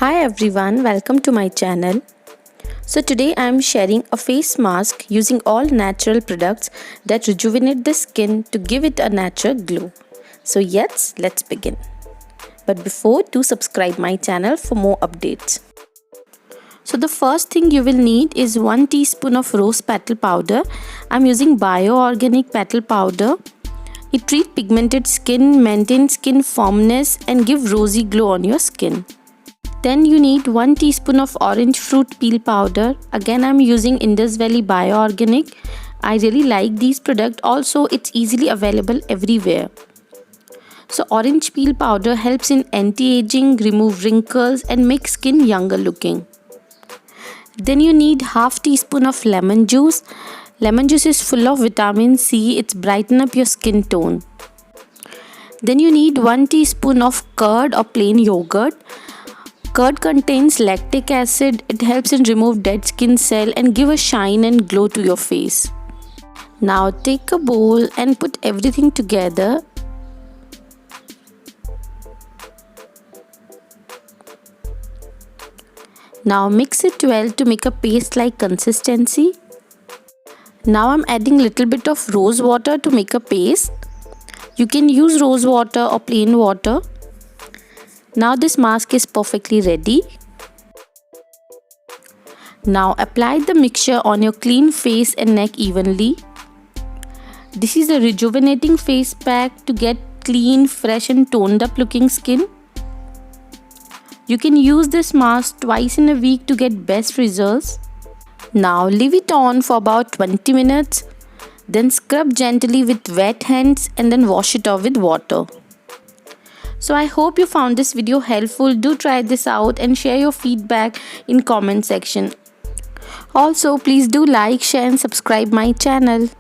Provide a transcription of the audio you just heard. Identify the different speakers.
Speaker 1: Hi everyone, welcome to my channel. So today I am sharing a face mask using all natural products that rejuvenate the skin to give it a natural glow. So yes, let's begin. But before, do subscribe my channel for more updates. So the first thing you will need is 1 teaspoon of rose petal powder. I am using bio-organic petal powder. It treats pigmented skin, maintains skin firmness and give rosy glow on your skin. Then you need 1 teaspoon of orange fruit peel powder. Again, I'm using Indus Valley Bio-Organic. I really like these products. Also, it's easily available everywhere. So orange peel powder helps in anti-aging, remove wrinkles and make skin younger looking. Then you need half teaspoon of lemon juice. Lemon juice is full of vitamin C. It's brighten up your skin tone. Then you need 1 teaspoon of curd or plain yogurt. Curd contains lactic acid. It helps in remove dead skin cell and give a shine and glow to your face. Now take a bowl and put everything together. Now mix it well to make a paste-like consistency. Now I'm adding little bit of rose water to make a paste. You can use rose water or plain water. Now this mask is perfectly ready. Now apply the mixture on your clean face and neck evenly. This is a rejuvenating face pack to get clean, fresh and toned up looking skin. You can use this mask twice in a week to get best results. Now leave it on for about 20 minutes. Then scrub gently with wet hands and then wash it off with water. So I hope you found this video helpful. Do try this out and share your feedback in comment section. Also, please do like, share and subscribe my channel.